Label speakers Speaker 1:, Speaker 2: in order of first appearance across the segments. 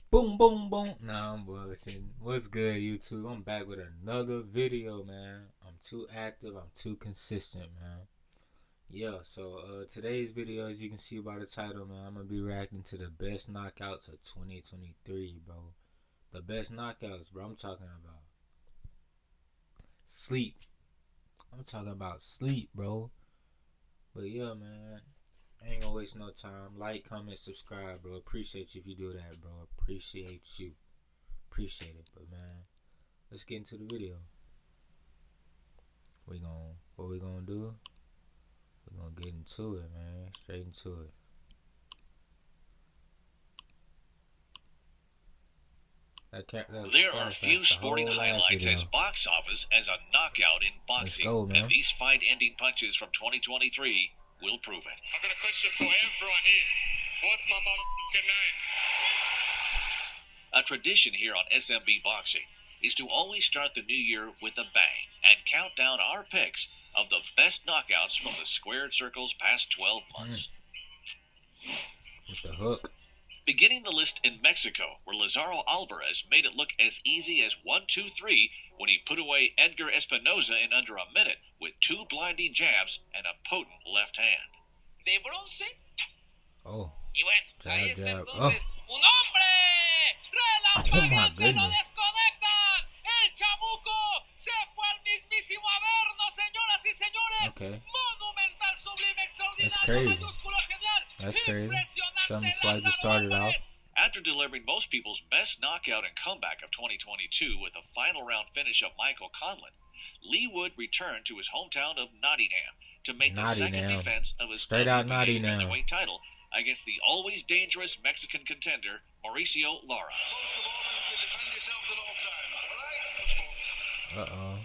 Speaker 1: Boom, boom, boom. Nah, I'm bullshitting. What's good, YouTube? I'm back with another video, man. I'm too active. I'm too consistent, man. Yeah, so today's video, as you can see by the title, man, I'm going to be reacting to the best knockouts of 2023, bro. The best knockouts, bro. I'm talking about sleep. I'm talking about sleep, bro. But yeah, man. I ain't gonna waste no time. Like, comment, subscribe, bro. Appreciate you if you do that, bro. Appreciate you. Appreciate it. But man, let's get into the video. What we gonna do? We're gonna get into it, man. Straight into it.
Speaker 2: There are few sporting highlights as box office as a knockout in boxing, and these fight-ending punches from 2023 will prove it.
Speaker 3: I've got a question for everyone here. What's my motherfucking name?
Speaker 2: A tradition here on SMB Boxing is to always start the new year with a bang and count down our picks of the best knockouts from the squared circle's past 12 months.
Speaker 1: With the hook.
Speaker 2: Beginning the list in Mexico, where Lazaro Alvarez made it look as easy as 1-2-3 when he put away Edgar Espinoza in under a minute with two blinding jabs and a potent left hand.
Speaker 3: De bronce.
Speaker 1: Oh.
Speaker 3: Y bueno, ahí está entonces un hombre.
Speaker 1: Oh
Speaker 3: Relámpagamente lo desconectan. El chamuco se fue al mismísimo Averno, señoras y señores.
Speaker 1: Okay.
Speaker 3: Monumental, sublime, extraordinario,
Speaker 1: That's crazy.
Speaker 3: mayúsculo, genial.
Speaker 1: That's crazy.
Speaker 3: Impresionante.
Speaker 1: Something slightly started off.
Speaker 2: After delivering most people's best knockout and comeback of 2022 with a final round finish of Michael Conlan, Leigh Wood returned to his hometown of Nottingham to make the second defense of his WBA featherweight title against the always dangerous Mexican contender Mauricio Lara.
Speaker 3: Most of all, to defend yourselves at all times, all right?
Speaker 1: Uh-oh.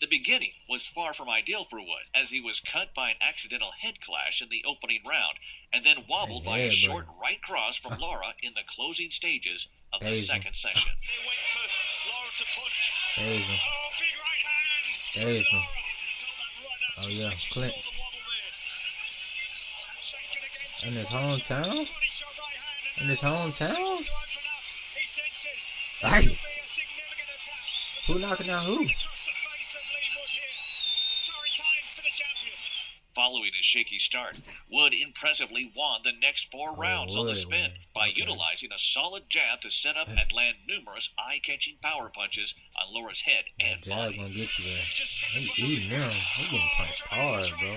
Speaker 2: The beginning was far from ideal for Wood, as he was cut by an accidental head clash in the opening round, and then wobbled by a short right cross from Lara in the closing stages of the second session.
Speaker 3: They wait for Lara to punch.
Speaker 1: Crazy.
Speaker 3: Oh, big right hand.
Speaker 1: Crazy. Oh yeah, clinch. In his hometown? In his hometown? Right. Who knocking out who?
Speaker 2: Following a shaky start, Wood impressively won the next four rounds on the spin by utilizing a solid jab to set up and land numerous eye-catching power punches on Lara's head and body.
Speaker 1: Jab's gonna get you there. He's eating them. He's getting punched hard, bro.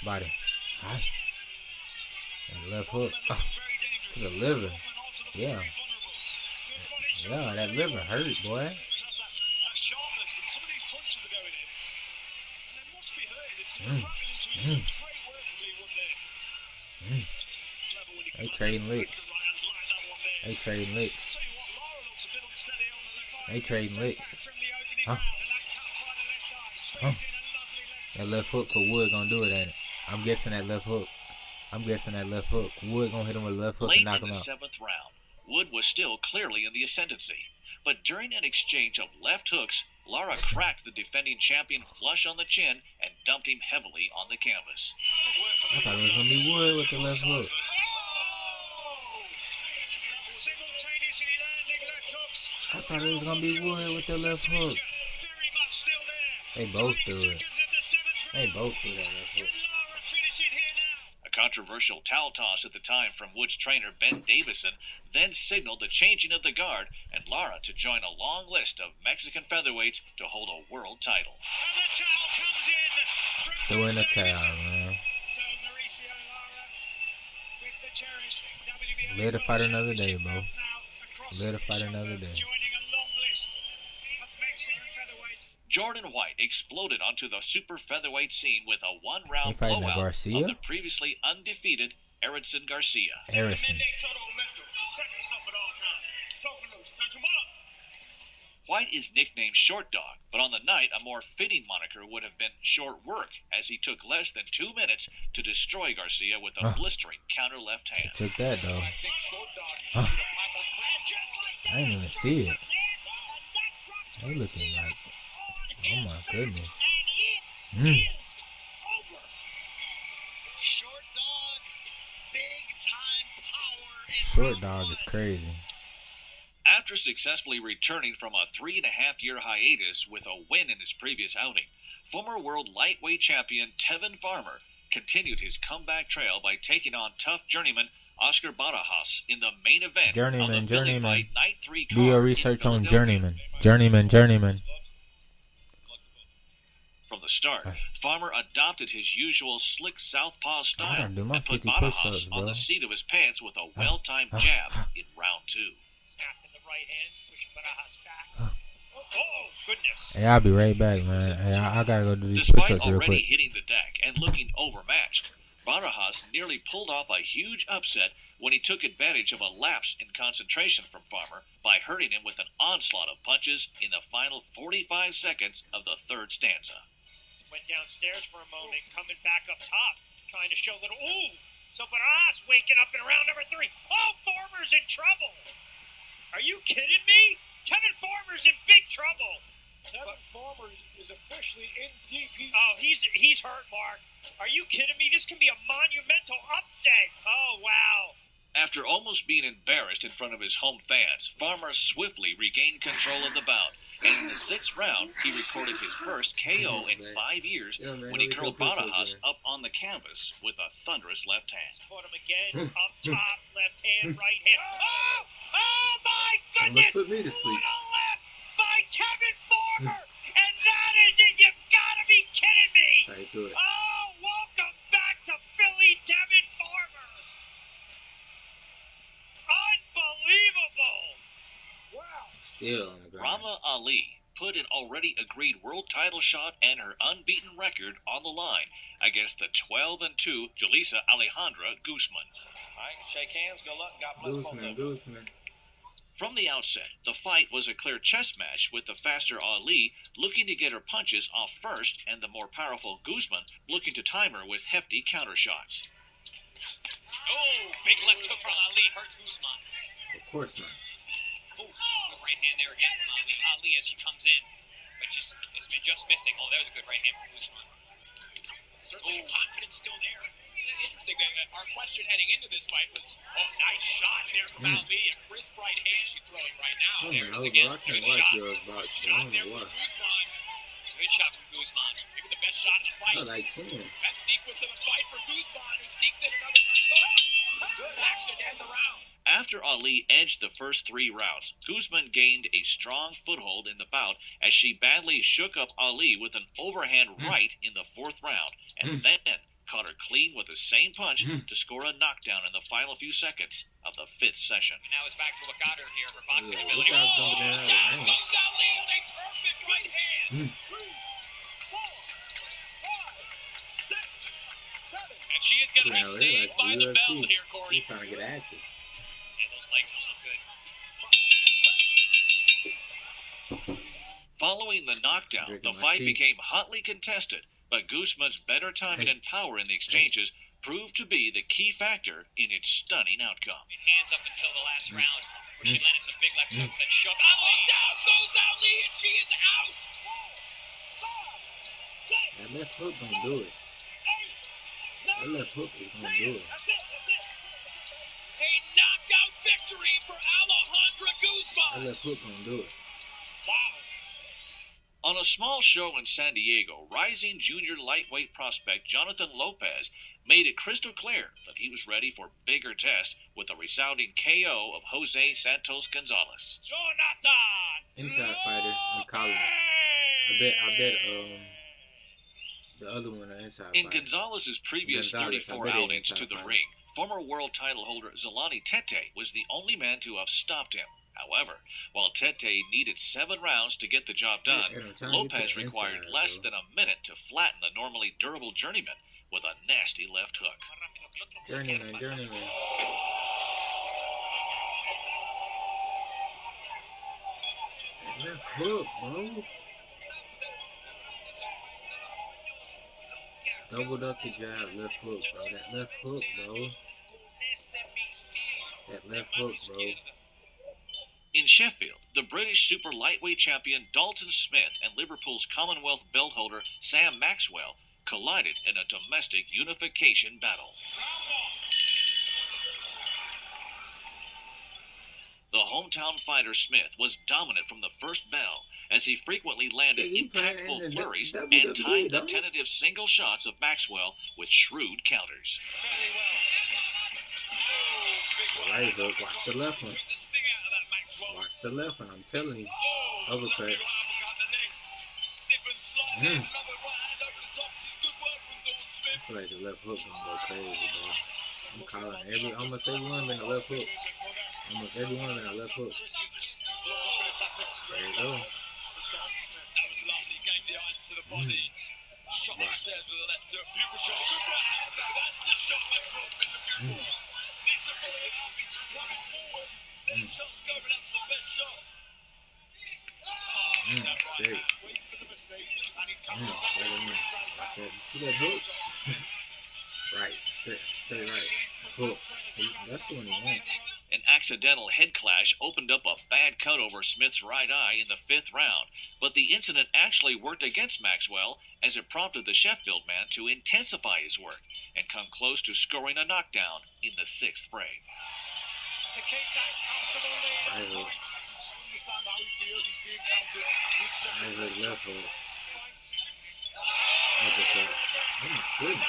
Speaker 1: Body. Hi. And left hook. To the liver. Yeah. Yeah, that liver hurt, boy. They trading licks. They trading licks. They trading licks. That left hook for Wood gonna do it, ain't it? I'm guessing that left hook. Wood gonna hit him with a left hook and knock him out.
Speaker 2: Late in the seventh round, Wood was still clearly in the ascendancy, but during an exchange of left hooks, Lara cracked the defending champion flush on the chin and dumped him heavily on the canvas.
Speaker 1: I thought it was gonna be Wood with the left hook. They both do it. They both do that left hook.
Speaker 2: A controversial towel toss at the time from Wood's trainer Ben Davison then signaled the changing of the guard and Lara to join a long list of Mexican featherweights to hold a world title.
Speaker 1: Throwing a towel, man. Live to fight another day, bro. Live to fight another day.
Speaker 2: Jordan White exploded onto the super featherweight scene with a one-round blowout of the previously undefeated Erickson Garcia. White is nicknamed Short Dog, but on the night a more fitting moniker would have been Short Work, as he took less than 2 minutes to destroy Garcia with a blistering counter left hand.
Speaker 1: Took that though. I didn't even see it. They looking like, oh my goodness.
Speaker 2: Short dog, big time power.
Speaker 1: Short dog is crazy.
Speaker 2: After successfully returning from a 3.5-year hiatus with a win in his previous outing, former world lightweight champion Tevin Farmer continued his comeback trail by taking on tough journeyman Oscar Barajas in the main event of the Philly Fight Night 3 card.
Speaker 1: Do your research on Journeyman.
Speaker 2: From the start, Farmer adopted his usual slick southpaw style and put
Speaker 1: 50
Speaker 2: Barajas
Speaker 1: push-ups,
Speaker 2: on
Speaker 1: bro.
Speaker 2: the seat of his pants with a well-timed jab in round 2.
Speaker 3: Snap in the right hand, pushing Barajas back. Oh, goodness.
Speaker 1: Hey, I'll be right back, man. Hey, I gotta go do these
Speaker 2: Despite
Speaker 1: push-ups real
Speaker 2: already
Speaker 1: quick.
Speaker 2: hitting the deck and looking overmatched, Barajas nearly pulled off a huge upset when he took advantage of a lapse in concentration from Farmer by hurting him with an onslaught of punches in the final 45 seconds of the third stanza.
Speaker 3: Went downstairs for a moment, coming back up top, trying to show little. Ooh! So Barajas waking up in round number 3. Oh, Farmer's in trouble! Are you kidding me? Tevin Farmer's in big trouble!
Speaker 4: Tevin Farmer is officially in DP.
Speaker 3: Oh, he's hurt, Mark. Are you kidding me? This can be a monumental upset. Oh, wow.
Speaker 2: After almost being embarrassed in front of his home fans, Farmer swiftly regained control of the bout, and in the 6th round, he recorded his first KO in 5 years when he curled Barajas up on the canvas with a thunderous left hand.
Speaker 3: Put him again, up top, left hand, right hand. Oh! Oh, my goodness!
Speaker 1: Put me to sleep.
Speaker 3: What a left by Tevin Farmer! And that is it! You've got to be kidding me! Oh, welcome back to Philly, Tevin Farmer! Unbelievable!
Speaker 4: Wow.
Speaker 1: Still on the ground.
Speaker 2: Rama Ali put an already agreed world title shot and her unbeaten record on the line against the 12-2 Julissa Alejandra Guzman.
Speaker 5: All right, shake hands, good luck, God bless both of them.
Speaker 1: Guzman.
Speaker 2: From the outset, the fight was a clear chess match, with the faster Ali looking to get her punches off first and the more powerful Guzman looking to time her with hefty counter shots.
Speaker 3: Oh, big left hook from Ali hurts Guzman.
Speaker 1: Of course not.
Speaker 3: Oh, good right hand there again from Ali. Ali as she comes in, but it's been just missing. Oh, there's a good right hand from Guzman. Certainly the confidence still there. Interesting that our question heading into this fight was, oh, nice shot there from Ali. A crisp right hand she's throwing right now. There it is again. Good shot. Good shot there from Guzman. Good shot from Guzman. Maybe the best shot of the fight. Best sequence of the fight for Guzman, who sneaks in another left hook. Good action to end the round.
Speaker 2: After Ali edged the first 3 rounds, Guzman gained a strong foothold in the bout as she badly shook up Ali with an overhand right in the 4th round, and then caught her clean with the same punch to score a knockdown in the final few seconds of the 5th session.
Speaker 3: And now it's back to what got her here, her boxing ability.
Speaker 1: look out,
Speaker 3: Oh,
Speaker 1: down
Speaker 3: down
Speaker 1: there.
Speaker 3: goes Ali with a perfect right hand.
Speaker 4: 3, 4, 5, 6, 7.
Speaker 3: And she is going to be saved by the bell here, Corey.
Speaker 1: He's trying to get active.
Speaker 3: Yeah, those legs don't look good.
Speaker 2: Following the knockdown,
Speaker 1: Drinking
Speaker 2: the
Speaker 1: my
Speaker 2: fight
Speaker 1: tea.
Speaker 2: became hotly contested, but Guzman's better timing and power in the exchanges proved to be the key factor in its stunning outcome.
Speaker 3: It hands up until the last round, where she landed some big left hooks that shook Ali. Down goes Ali, and she is out.
Speaker 4: 5, 6,
Speaker 1: That left hook gonna do it.
Speaker 4: 8,
Speaker 1: That
Speaker 4: 9,
Speaker 1: left hook is
Speaker 4: 10.
Speaker 1: gonna do it.
Speaker 4: That's it.
Speaker 3: A knockout victory for Alejandra
Speaker 1: That
Speaker 3: Guzman.
Speaker 1: left hook gonna do it.
Speaker 4: Wow.
Speaker 2: On a small show in San Diego, rising junior lightweight prospect Jonathan Lopez made it crystal clear that he was ready for bigger tests with a resounding KO of Jose Santos Gonzalez.
Speaker 4: Jonathan.
Speaker 1: Inside fighter, I'm calling it. I bet the other one an inside
Speaker 2: In
Speaker 1: fighter.
Speaker 2: Gonzalez's previous
Speaker 1: Gonzalez,
Speaker 2: 34
Speaker 1: I bet he
Speaker 2: outings to
Speaker 1: inside
Speaker 2: the
Speaker 1: fighter.
Speaker 2: ring, former world title holder Zolani Tete was the only man to have stopped him. However, while Tete needed 7 rounds to get the job done,
Speaker 1: Yeah, and I'm trying to get to
Speaker 2: Lopez
Speaker 1: the
Speaker 2: required
Speaker 1: inside,
Speaker 2: less
Speaker 1: bro.
Speaker 2: than a minute to flatten the normally durable journeyman with a nasty left hook.
Speaker 1: Journeyman. That left hook, bro. Doubled up the jab, left hook, bro. That left hook, bro. That left hook, bro.
Speaker 2: In Sheffield, the British super lightweight champion Dalton Smith and Liverpool's Commonwealth belt holder Sam Maxwell collided in a domestic unification battle. The hometown fighter Smith was dominant from the first bell as he frequently landed impactful flurries and timed the tentative single shots of Maxwell with shrewd counters.
Speaker 1: Right hook, watch the left one. Watch the left one, I'm telling you. Overcut. I feel like the left hook gonna go crazy, bro. I'm calling almost everyone been a left hook. Almost everyone been a left hook. There you go. Great. See that hook? Right, straight right. Hook. That's the one he wants.
Speaker 2: An accidental head clash opened up a bad cut over Smith's right eye in the 5th round, but the incident actually worked against Maxwell as it prompted the Sheffield man to intensify his work and come close to scoring a knockdown in the 6th frame.
Speaker 1: Right hook. Right hook, left hook. Uppercut. Oh my goodness.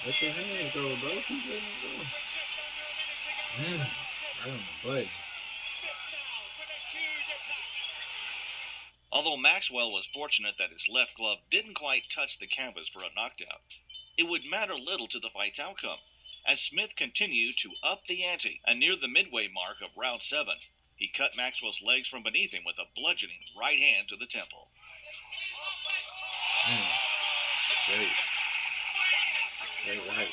Speaker 1: Let your hands go, bro. Keep letting it go. Right on the button.
Speaker 2: Although Maxwell was fortunate that his left glove didn't quite touch the canvas for a knockdown, it would matter little to the fight's outcome, as Smith continued to up the ante, and near the midway mark of round 7, he cut Maxwell's legs from beneath him with a bludgeoning right hand to the temple.
Speaker 1: Great. Great right.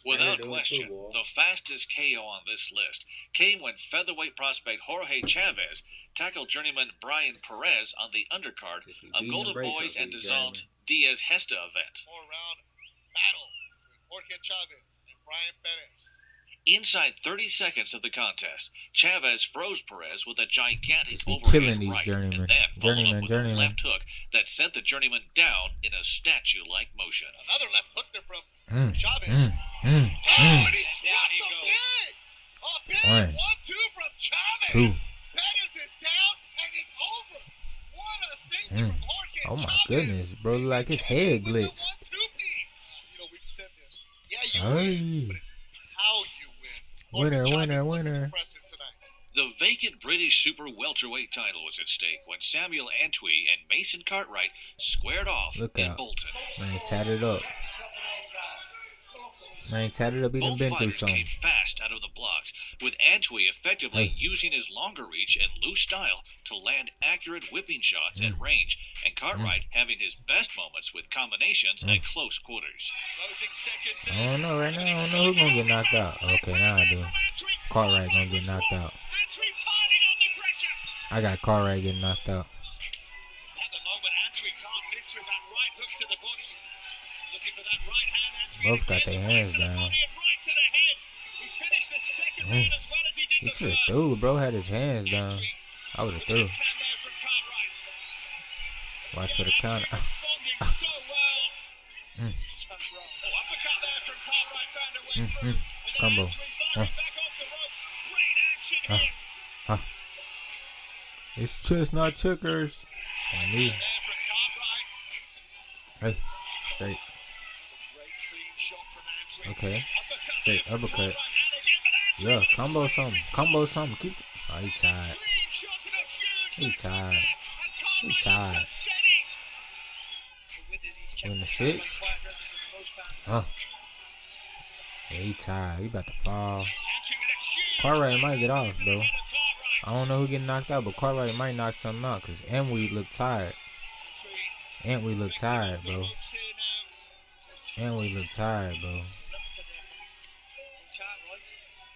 Speaker 2: Without question, the fastest KO on this list came when featherweight prospect Jorge Chavez tackled journeyman Brian Perez on the undercard of Golden Boys and DAZN's Diaz Hesta event.
Speaker 5: 4-round battle between Jorge Chavez and Brian Perez.
Speaker 2: Inside 30 seconds of the contest, Chavez froze Perez with a gigantic overhand
Speaker 1: killing these
Speaker 2: right,
Speaker 1: journeymen.
Speaker 2: and then followed up with a left hook that sent the journeyman down in a statue-like motion.
Speaker 5: Another left hook there from Chavez.
Speaker 4: And he
Speaker 5: Down he goes. Oh, big 1-2 from Chavez.
Speaker 1: 2.
Speaker 5: Perez is down and it's over. What a statement from Jorge
Speaker 1: Oh my
Speaker 5: Chavez.
Speaker 1: goodness, bro, like his head
Speaker 5: With the
Speaker 1: glitched.
Speaker 5: 1-2 piece. We've said this. Yeah, you win, but it's how you win.
Speaker 1: Winner,
Speaker 5: Jorge
Speaker 1: winner,
Speaker 5: Chavez looking
Speaker 1: winner.
Speaker 5: impressive tonight.
Speaker 2: The vacant British super welterweight title was at stake when Samuel Antwi and Mason Cartwright squared off
Speaker 1: Look
Speaker 2: in
Speaker 1: out.
Speaker 2: Bolton.
Speaker 1: Man, tatted up. Man, tatted up. He done
Speaker 2: Both
Speaker 1: been through
Speaker 2: fighters
Speaker 1: something.
Speaker 2: came fast out of the blocks, with Antwi effectively using his longer reach and loose style to land accurate whipping shots at range, and Cartwright having his best moments with combinations at close quarters.
Speaker 1: I don't know right now. I don't know who's gonna get knocked out. Okay, now I do. Cartwright gonna get knocked out. I got Cartwright getting knocked out.
Speaker 3: At the moment, Antwi can't miss with that right hook to the body. Looking for that right hand, Antwi.
Speaker 1: Both got their hands down.
Speaker 3: Right to the head. He's finished the second round as well as he did
Speaker 1: He
Speaker 3: the
Speaker 1: should have
Speaker 3: first.
Speaker 1: threw. Bro had his hands down. I would have threw. Watch for the counter.
Speaker 3: Responding so well. Oh, uppercut there from Cartwright, found a way through.
Speaker 1: Combo.
Speaker 3: Back off the rope. Great action here.
Speaker 1: It's chestnut checkers. On me.
Speaker 3: There from Cartwright.
Speaker 1: Hey, straight.
Speaker 3: Great clean shot from Antwi.
Speaker 1: Okay.
Speaker 3: Uppercut
Speaker 1: Straight
Speaker 3: there from
Speaker 1: uppercut.
Speaker 3: Cartwright, and again, but
Speaker 1: Yeah, combo something. Combo something. Keep. Oh, he tired.
Speaker 3: clean shot and a huge
Speaker 1: He tired. He
Speaker 3: and Cartwright
Speaker 1: tired.
Speaker 3: is steady.
Speaker 1: In the 6. Huh. Yeah, he tired. He about to fall.
Speaker 3: Antwi with a huge
Speaker 1: Cartwright might get off, bro.
Speaker 3: head of Cartwright.
Speaker 1: I don't know who getting knocked out, but Cartwright might knock something out because Antwi look tired. Antwi look tired, bro. Antwi look tired, bro.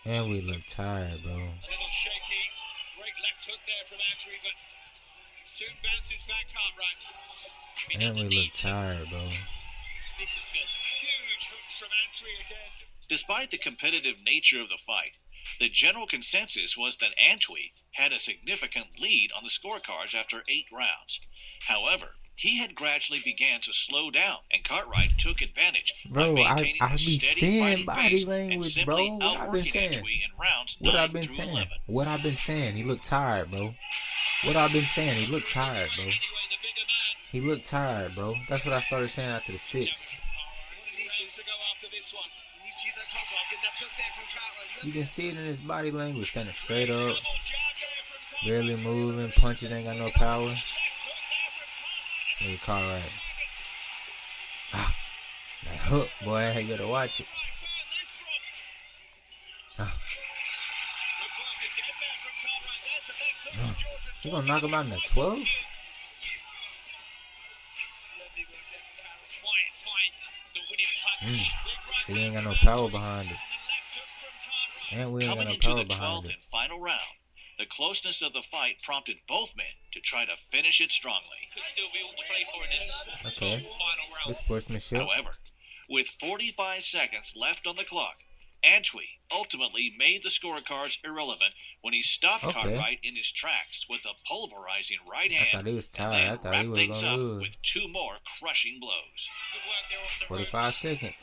Speaker 1: Antwi look tired, bro.
Speaker 3: Little shaky. Great left hook there from Antwi, but soon bounces back Cartwright. He doesn't
Speaker 1: Antwi
Speaker 3: need
Speaker 1: look
Speaker 3: to.
Speaker 1: tired, bro.
Speaker 3: This is good. Huge
Speaker 4: Huge hooks from Antwi again.
Speaker 2: Despite the competitive nature of the fight, the general consensus was that Antwi had a significant lead on the scorecards after 8 rounds. However, he had gradually began to slow down, and Cartwright took advantage by maintaining
Speaker 1: I
Speaker 2: a
Speaker 1: be
Speaker 2: steady
Speaker 1: saying
Speaker 2: fighting
Speaker 1: body
Speaker 2: pace and
Speaker 1: language,
Speaker 2: simply
Speaker 1: bro. What I've been
Speaker 2: outworking
Speaker 1: saying.
Speaker 2: Antwi in rounds
Speaker 1: What
Speaker 2: 9
Speaker 1: I've been
Speaker 2: through
Speaker 1: saying.
Speaker 2: 11.
Speaker 1: What I've been saying. He looked tired, bro. What I've been saying. He looked tired, bro. He looked tired, bro. That's what I started saying after the 6. You can see it in his body language. Standing straight up. Barely moving. Punches ain't got no power. Nigga Cartwright. Ah, that hook, boy. You gotta watch it. You gonna knock him out in the 12th? See, he ain't got no power behind it. And we ain't got
Speaker 2: Coming
Speaker 1: no
Speaker 2: into
Speaker 1: power
Speaker 2: the
Speaker 1: behind
Speaker 2: 12th
Speaker 1: it.
Speaker 2: and final round, the closeness of the fight prompted both men to try to finish it strongly.
Speaker 3: Could still be all to play for in this
Speaker 1: Okay.
Speaker 3: final round.
Speaker 1: Good sportsmanship.
Speaker 2: However, with 45 seconds left on the clock, Antwi ultimately made the scorecards irrelevant when he stopped
Speaker 1: Okay.
Speaker 2: Cartwright in his tracks with a pulverizing right
Speaker 1: I
Speaker 2: hand,
Speaker 1: thought he was
Speaker 2: and
Speaker 1: tired.
Speaker 2: then
Speaker 1: I thought he
Speaker 2: wrapped
Speaker 1: was
Speaker 2: things
Speaker 1: gonna
Speaker 2: up
Speaker 1: lose.
Speaker 2: with 2 more crushing blows.
Speaker 3: Good work there off the
Speaker 1: 45 seconds.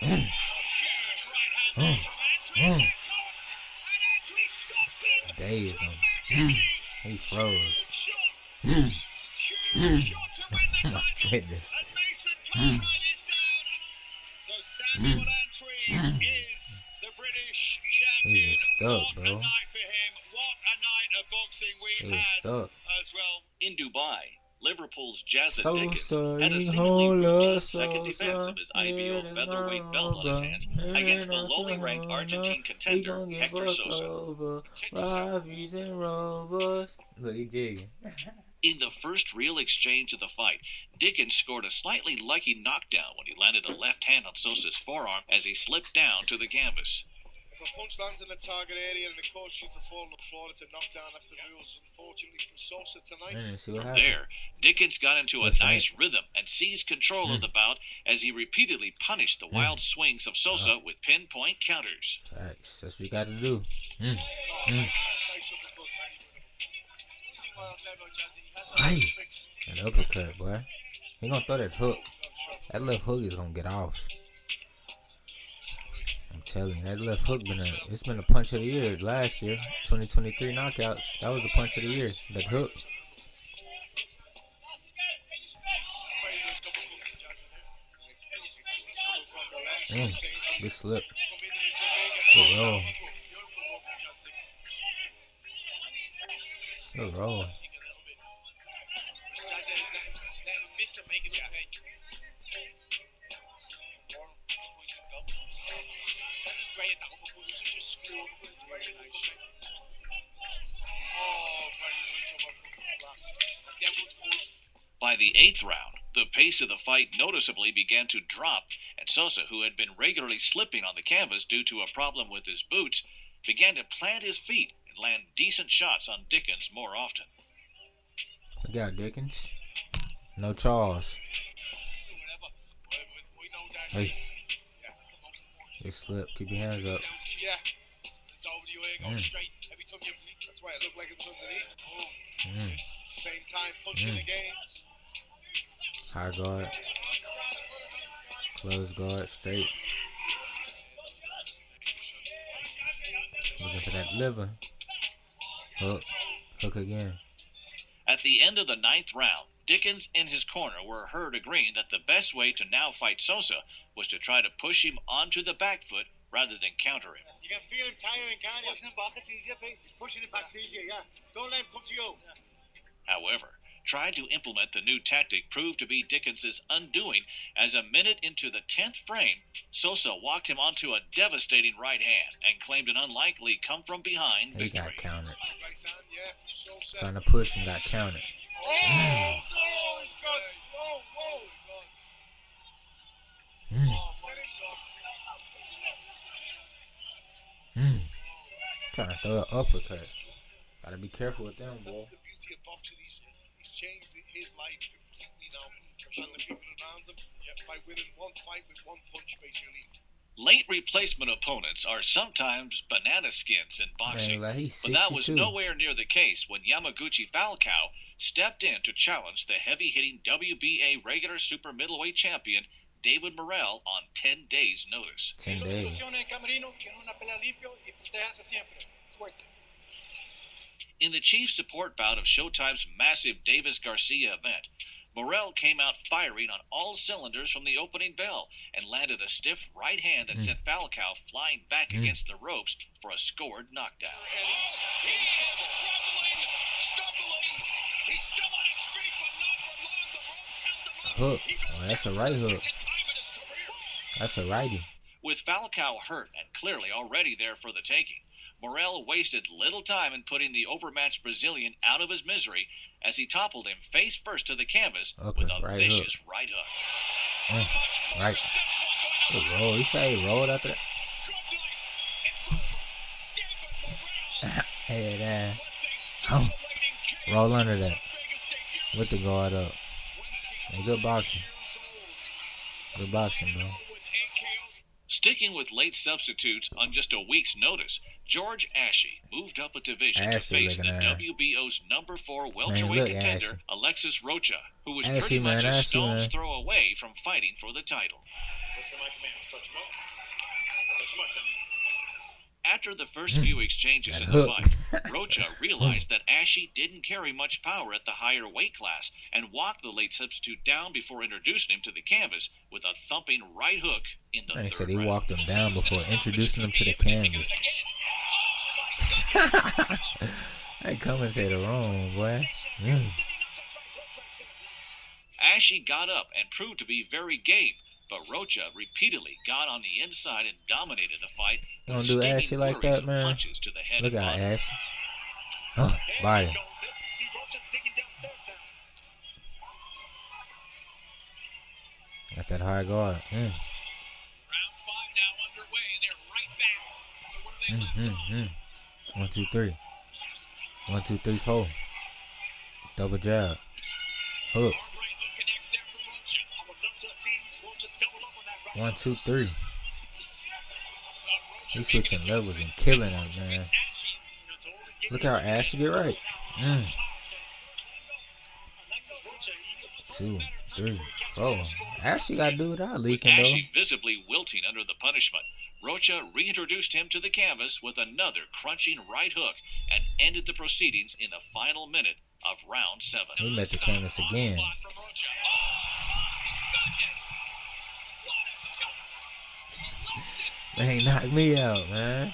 Speaker 1: Dazed him. He froze. Oh my goodness.
Speaker 4: So Samuel Antwi is the British champion.
Speaker 1: He's stuck,
Speaker 4: What
Speaker 1: bro.
Speaker 4: a night for him. What a night of boxing we've
Speaker 1: He's
Speaker 4: had
Speaker 1: stuck.
Speaker 4: as well.
Speaker 2: In Dubai, Liverpool's Jazza
Speaker 1: So
Speaker 2: Dickens
Speaker 1: sorry,
Speaker 2: had a seemingly routine
Speaker 1: hold
Speaker 2: second
Speaker 1: us,
Speaker 2: defense
Speaker 1: so
Speaker 2: of his IBO
Speaker 1: sorry,
Speaker 2: featherweight belt on his hands against the lowly ranked Argentine contender Hector Sosa.
Speaker 1: Over. Ravies and Rovers. Look, he jigging.
Speaker 2: In the first real exchange of the fight, Dickens scored a slightly lucky knockdown when he landed a left hand on Sosa's forearm as he slipped down to the canvas.
Speaker 5: If a punch lands in the target area and it causes you to fall on the floor, it's a knockdown. That's the rules, unfortunately, for Sosa tonight.
Speaker 1: See what
Speaker 2: From
Speaker 1: happened.
Speaker 2: there, Dickens got into a
Speaker 1: Left
Speaker 2: nice rhythm and seized control of the bout as he repeatedly punished the wild swings of Sosa with pinpoint counters.
Speaker 1: Facts. That's what you got to do.
Speaker 5: Nice uppercut.
Speaker 1: Hey, that uppercut, boy. He gonna throw that hook. That left hook is gonna get off. I'm telling you, that left hook it's been a punch of the year last year. 2023 knockouts. That was the punch of the year. That hook. Good slip. Good roll. Good roll.
Speaker 2: By the 8th round, the pace of the fight noticeably began to drop, and Sosa, who had been regularly slipping on the canvas due to a problem with his boots, began to plant his feet and land decent shots on Dickens more often.
Speaker 1: Look out, Dickens. No Charles. Hey. Good slip. Keep your hands up.
Speaker 5: Yeah. It's over you here, go straight. Every time you blink, that's why it looked like it was underneath. Same time, punching again.
Speaker 1: High guard. Close guard. Straight. Looking for that liver. Hook. Hook again.
Speaker 2: At the end of the 9th round, Dickens and his corner were heard agreeing that the best way to now fight Sosa was to try to push him onto the back foot rather than counter him.
Speaker 4: You can feel him tiring, can't you? Pushing him back, it's easier, Pete. He's pushing it back, it's easier, yeah. Don't let him come to you.
Speaker 2: However, trying to implement the new tactic proved to be Dickens's undoing as a minute into the 10th frame, Sosa walked him onto a devastating right hand and claimed an unlikely come-from-behind
Speaker 1: He
Speaker 2: victory.
Speaker 1: got counted.
Speaker 5: Right hand, yeah, from Sosa.
Speaker 1: Trying to push and got counted.
Speaker 5: Oh, no, he's got. Oh, whoa.
Speaker 1: Trying to throw an uppercut. Gotta be careful with them, boy.
Speaker 5: That's the beauty of boxing. He's changed his life completely now, and the people around him, by winning one fight with one punch, basically.
Speaker 2: Late replacement opponents are sometimes banana skins in boxing,
Speaker 1: Man, like he's
Speaker 2: but that was
Speaker 1: 62.
Speaker 2: nowhere near the case when Yamaguchi Falcao stepped in to challenge the heavy-hitting WBA regular super middleweight champion David Morrell on 10 days' notice.
Speaker 1: 10 days.
Speaker 2: In the chief support bout of Showtime's massive Davis Garcia event, Morrell came out firing on all cylinders from the opening bell and landed a stiff right hand that sent Falcao flying back against the ropes for a scored knockdown.
Speaker 3: He is stumbling. He's still on his feet, but not for long. The ropes held him up.
Speaker 1: Hook. Oh, that's a right hook. That's a righty.
Speaker 2: With Falcao hurt and clearly already there for the taking, Morrell wasted little time in putting the overmatched Brazilian out of his misery as he toppled him face first to the canvas with a
Speaker 1: right
Speaker 2: vicious right hook.
Speaker 1: Right. Good roll. He said he rolled after that. Hey, man. Oh. Roll under that. With the guard up. Hey, good boxing. Good boxing, bro.
Speaker 2: Sticking with late substitutes on just a week's notice, George Ashe moved up a division to face the WBO's number 4 welterweight contender,
Speaker 1: Ashe.
Speaker 2: Alexis Rocha, who was
Speaker 1: Ashe,
Speaker 2: pretty much
Speaker 1: man,
Speaker 2: a
Speaker 1: Ashe,
Speaker 2: stone's
Speaker 1: man.
Speaker 2: throw away from fighting for the title.
Speaker 4: Listen to my commands. Touch him up. Touch him up.
Speaker 2: After the first few exchanges in
Speaker 1: That
Speaker 2: the
Speaker 1: hook.
Speaker 2: fight, Rocha realized that Ashe didn't carry much power at the higher weight class and walked the late substitute down before introducing him to the canvas with a thumping right hook in the
Speaker 1: Man, he
Speaker 2: third
Speaker 1: said he
Speaker 2: round.
Speaker 1: walked him down before introducing him to the canvas. That commentator wrong, boy.
Speaker 2: Ashe got up and proved to be very game, but Rocha repeatedly got on the inside and dominated the fight.
Speaker 1: You don't
Speaker 2: with
Speaker 1: do
Speaker 2: stinging
Speaker 1: Ashe like
Speaker 2: flurries
Speaker 1: that,
Speaker 2: of
Speaker 1: man.
Speaker 2: punches to the head
Speaker 1: Look
Speaker 2: and
Speaker 1: out,
Speaker 2: body.
Speaker 1: Ashe. Oh, body.
Speaker 4: See Rocha's digging downstairs now.
Speaker 1: Got that high guard.
Speaker 3: Round 5 now underway, and they're right back to where they left off.
Speaker 1: 1, 2, 3. 1, 2, 3, 4. Double jab. Hook.
Speaker 3: Right hook connects there for Rocha.
Speaker 4: I would love to have seen Rocha double up on that right.
Speaker 1: 1, 2, 3.
Speaker 3: Rocha
Speaker 1: He's switching levels and killing them, man. Look how Ashe get right. 2, 3, 4. Ashe got to do without leaking, though.
Speaker 2: Ashe visibly wilting under the punishment, Rocha reintroduced him to the canvas with another crunching right hook and ended the proceedings in the final minute of round 7.
Speaker 1: He met the canvas again. Man, he knocked me out, man.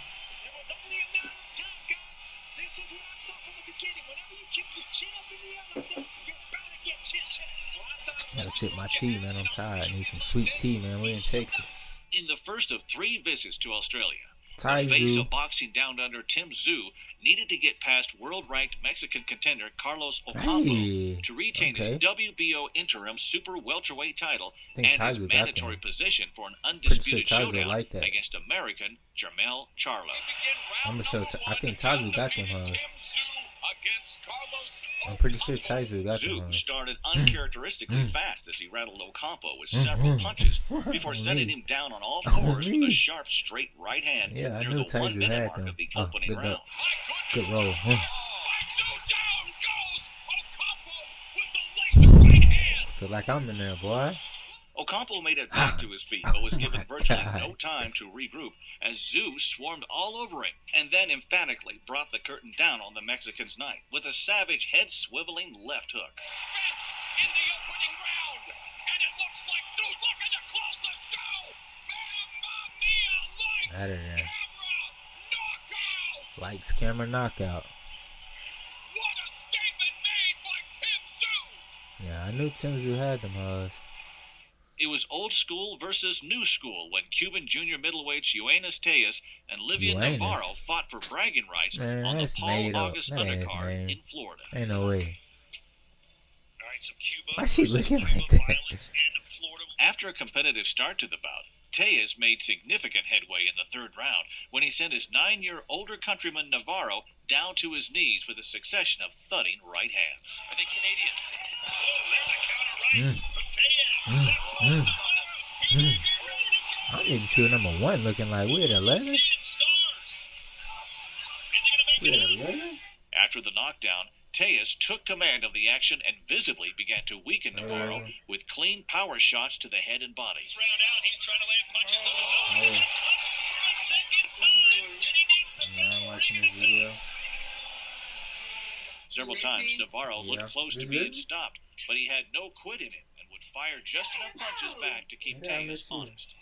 Speaker 1: Gotta sip my tea, man. I'm tired. I need some sweet tea, man. We're in Texas.
Speaker 2: In the first of 3 visits to Australia, the
Speaker 1: Tai
Speaker 2: face
Speaker 1: Tzu.
Speaker 2: of boxing down under Tim Tszyu needed to get past world-ranked Mexican contender Carlos Ocampo
Speaker 1: Hey,
Speaker 2: to retain
Speaker 1: okay.
Speaker 2: his WBO interim super welterweight title
Speaker 1: I think
Speaker 2: and
Speaker 1: Tai
Speaker 2: his
Speaker 1: Tzu got
Speaker 2: mandatory
Speaker 1: that.
Speaker 2: position for an
Speaker 1: Pretty
Speaker 2: undisputed
Speaker 1: sure Tai Tzu
Speaker 2: showdown
Speaker 1: like that.
Speaker 2: against American Jermell Charlo.
Speaker 1: I'm sure. I think Tai Tzu got them, I'm pretty sure Tai Tzu got them.
Speaker 2: Tszyu started uncharacteristically fast as he rattled Ocampo with several punches before setting him down on all fours with a sharp straight right hand
Speaker 1: Yeah, I
Speaker 2: near
Speaker 1: knew
Speaker 2: the
Speaker 1: Tai
Speaker 2: 1
Speaker 1: Tzu
Speaker 2: minute
Speaker 1: had
Speaker 2: mark
Speaker 1: them.
Speaker 2: of the
Speaker 1: Oh,
Speaker 2: opening
Speaker 1: good
Speaker 2: round.
Speaker 1: luck. Good roll. Feel like I'm in there, boy.
Speaker 2: Ocampo made it back to his feet, but was given virtually no time to regroup as Tszyu swarmed all over him and then emphatically brought the curtain down on the Mexican's night with a savage head-swiveling left hook.
Speaker 3: Spence in the opening round, and it looks like Tszyu looking to close the show. Mamma mia!
Speaker 1: Out of there.
Speaker 3: Knockout!
Speaker 1: Lights, camera, knockout.
Speaker 3: What a statement made by Tim Tszyu!
Speaker 1: Yeah, I knew Tim Tszyu had them hoes.
Speaker 2: It was old school versus new school when Cuban junior middleweights Yoenis Tejas and Livian
Speaker 1: Yoenis?
Speaker 2: Navarro fought for bragging rights
Speaker 1: Man,
Speaker 2: on the
Speaker 1: that's
Speaker 2: Paul
Speaker 1: made up.
Speaker 2: August
Speaker 1: That ain't his
Speaker 2: undercard
Speaker 1: name.
Speaker 2: in Florida.
Speaker 1: Ain't no way.
Speaker 3: All right, so Cuba
Speaker 1: Why she
Speaker 3: versus
Speaker 1: looking
Speaker 3: Cuba
Speaker 1: like that?
Speaker 3: violence and Florida.
Speaker 2: After a competitive start to the bout, Tejas made significant headway in the 3rd round when he sent his 9-year older countryman Navarro down to his knees with a succession of thudding right hands.
Speaker 3: Are they Canadian? Oh, there's a counter right from Tejas.
Speaker 1: I'm need to see what number 1 looking like. We're at 11. We're at 11.
Speaker 2: After the knockdown, Tejas took command of the action and visibly began to weaken Navarro with clean power shots to the head and body.
Speaker 3: He's trying to land punches of his own. For a second time, and he needs to
Speaker 1: Now I'm watching this video.
Speaker 2: Several times, Navarro looked close to being stopped, but he had no quit in him and would fire just enough punches back to keep Tejas honest.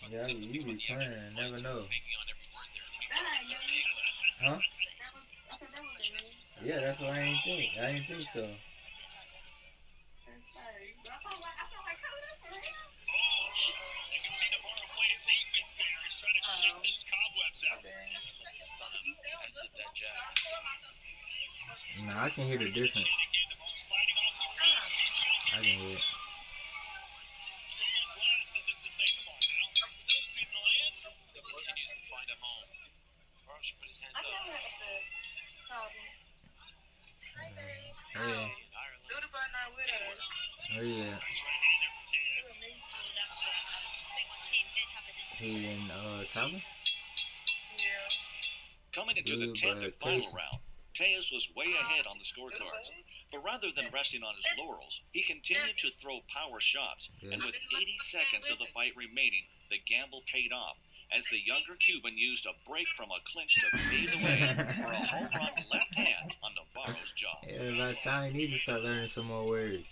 Speaker 1: Yeah, you be playing, never know. Huh? Yeah, that's what I ain't think. I didn't think so.
Speaker 3: You can see Navarro playing defense there. He's trying to shake those cobwebs out.
Speaker 1: Nah, I can hear the difference. I can hear it.
Speaker 3: Continues to find a home.
Speaker 1: Yeah. Oh yeah. He and Tyler?
Speaker 2: Coming into the 10th and final round, Tejas was way ahead on the scorecards. But rather than resting on his laurels, he continued to throw power shots, and with 80 seconds of the fight remaining, the gamble paid off, as the younger Cuban used a break from a clinch to pave the way for a home run left hand on Navarro's jaw.
Speaker 1: Yeah, by the time he needs to start learning some more words.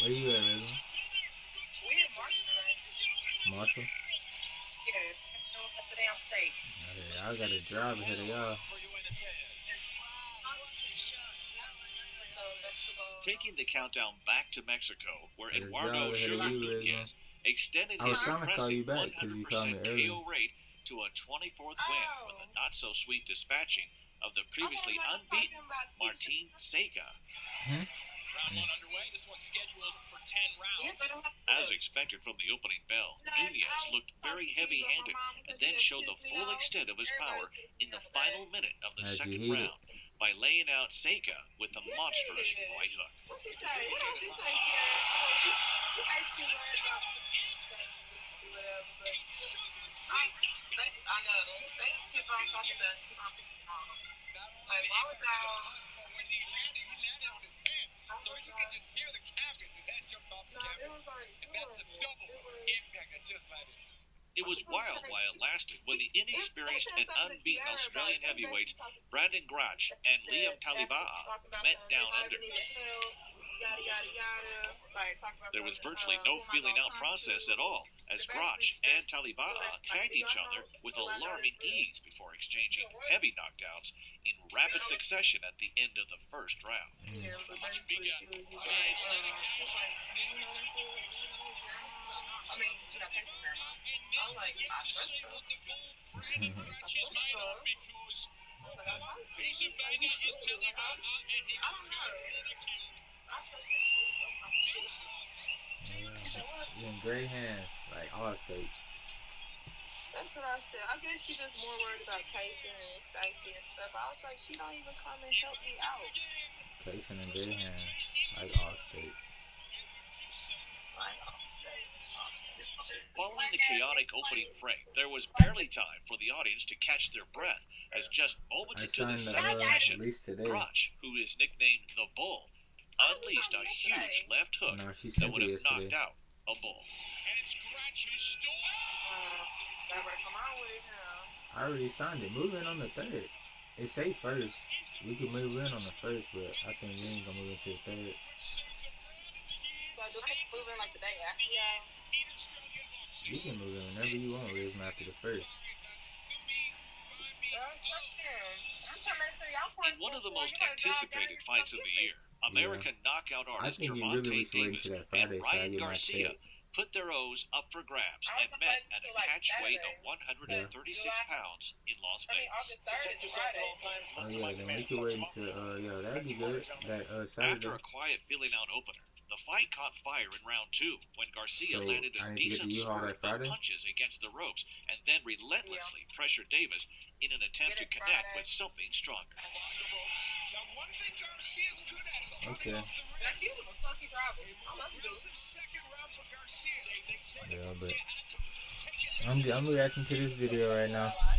Speaker 1: Where you at, Reggie? Marshall? Yeah, I gotta drive ahead of y'all.
Speaker 2: Taking the countdown back to Mexico, where Eduardo Sugar extended his impressive 100% KO rate to a 24th win with a not-so-sweet dispatching of the previously unbeaten Martin Seca.
Speaker 3: Round 1 underway. This one's scheduled for 10 rounds.
Speaker 2: As expected from the opening bell, Nunez looked very heavy-handed and then showed the full extent of his power in the final minute of the second round by laying out Seca with the monstrous right hook.
Speaker 5: So you can just hear the cap as his head jumped off the canvas. And that's a double impact that just landed.
Speaker 2: It was wild while it lasted when the inexperienced and unbeaten Australian heavyweights Brandon Grach and Liam Talibaha met down under. There was virtually no feeling out process at all, as Grach and Talibaha tagged each other with alarming ease before exchanging heavy knockdowns in rapid succession at the end of the first round.
Speaker 1: You in great hands, like Allstate.
Speaker 6: That's what I said. I guess she's just more worried about Kaysen and safety and stuff. I was like, she don't even come and help me out.
Speaker 1: Kaysen in great hands, like Allstate.
Speaker 2: Following the chaotic opening frame, there was barely time for the audience to catch their breath, as just moments into the second session, Grach, who is nicknamed the Bull, unleashed a huge left hook that would have knocked out a bull.
Speaker 3: And it's Grach who stole.
Speaker 1: I already signed it. Move in on the third. It say first. We can move in on the first, but I think we ain't gonna move into the third.
Speaker 6: So do they move in like the day after y'all?
Speaker 1: You can move in whenever you want, Rizm, after the first.
Speaker 2: In one of the most anticipated fights of the year, American knockout artist Gervonta Davis and Ryan Garcia put their O's up for grabs and met at a catch weight of 136 pounds in Las Vegas.
Speaker 5: Protect yourself at all times.
Speaker 1: Oh yeah, then we can wait until, that'd be good. That Saturday.
Speaker 2: After a quiet feeling out opener, The fight caught fire in round 2 when Garcia
Speaker 1: So,
Speaker 2: landed
Speaker 1: I
Speaker 2: a
Speaker 1: need to get
Speaker 2: decent
Speaker 1: the U-Haul
Speaker 2: spurt
Speaker 1: that
Speaker 2: of
Speaker 1: Friday?
Speaker 2: punches against the ropes and then relentlessly pressured Davis in an attempt to
Speaker 6: Get it
Speaker 2: connect
Speaker 6: Friday.
Speaker 2: with something stronger.
Speaker 5: Now, one thing Garcia's good at is cutting
Speaker 1: Okay.
Speaker 5: off the ring.
Speaker 6: Like, he was a fucking driver. I love you, dude.
Speaker 5: Aggressive second round for Garcia. They say that
Speaker 1: Yeah,
Speaker 5: Garcia
Speaker 1: but
Speaker 5: had to take it.
Speaker 1: I'm reacting to this video right now.
Speaker 6: What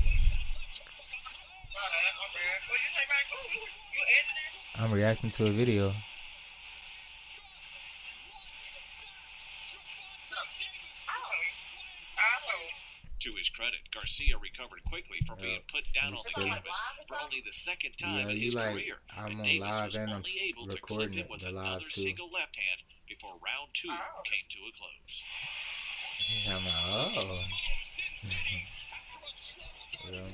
Speaker 6: you say, man? You editing?
Speaker 1: I'm reacting to a video.
Speaker 2: To his credit, Garcia recovered quickly from being put down on the
Speaker 1: silly.
Speaker 2: canvas for only the second time
Speaker 1: Yeah,
Speaker 2: in
Speaker 1: you
Speaker 2: his
Speaker 1: like,
Speaker 2: career.
Speaker 1: I'm
Speaker 2: and
Speaker 1: on
Speaker 2: Davis
Speaker 1: live
Speaker 2: was
Speaker 1: and I'm
Speaker 2: only able to clip
Speaker 1: recording
Speaker 2: him
Speaker 1: it,
Speaker 2: with
Speaker 1: the live
Speaker 2: another
Speaker 1: too.
Speaker 2: single left hand before round 2 came to a close.
Speaker 1: I'm like, oh. Yeah.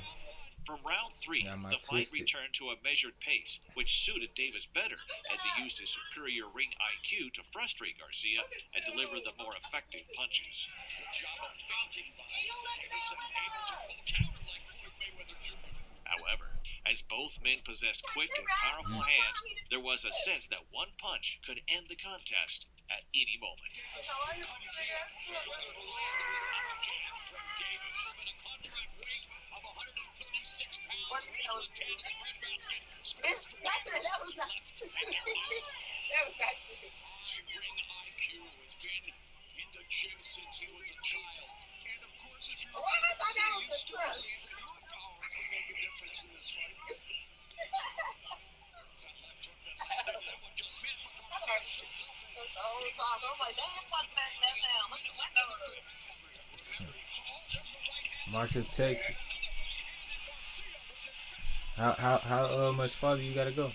Speaker 2: From round 3,
Speaker 1: Got my
Speaker 2: the fight
Speaker 1: twisted.
Speaker 2: returned to a measured pace, which suited Davis better as he used his superior ring IQ to frustrate Garcia and deliver the more effective punches. However, as both men possessed quick and powerful hands, there was a sense that one punch could end the contest at any moment.
Speaker 6: It's that was not. That was not you.
Speaker 5: Ring IQ has been in the gym since he was a child. And of course, if you're
Speaker 6: Oh, I thought that was
Speaker 5: you
Speaker 6: the
Speaker 5: still
Speaker 6: truth.
Speaker 5: believe that your power can make a difference in this fight. That left hook that landed, that one just missed, but Garcia shows up as
Speaker 6: The whole time, I was like, damn, fuck that down. Look at that.
Speaker 1: Marshall, Texas. How much farther you gotta go?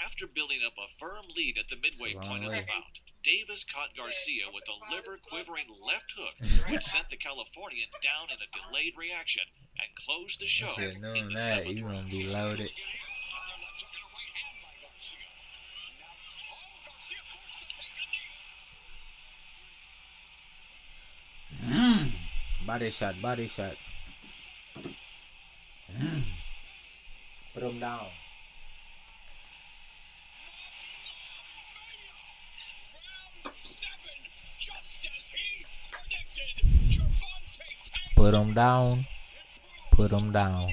Speaker 2: After building up a firm lead at the midway
Speaker 1: It's a long
Speaker 2: point of
Speaker 1: way.
Speaker 2: the bout, Davis caught Garcia with a liver-quivering left hook, which sent the Californian down in a delayed reaction and closed the show
Speaker 1: I said,
Speaker 2: in
Speaker 1: knowing
Speaker 2: the
Speaker 1: that,
Speaker 2: 7th
Speaker 1: you
Speaker 2: round.
Speaker 1: gonna be loaded. Body shot, body shot. Put him down. Put him down. Put him down.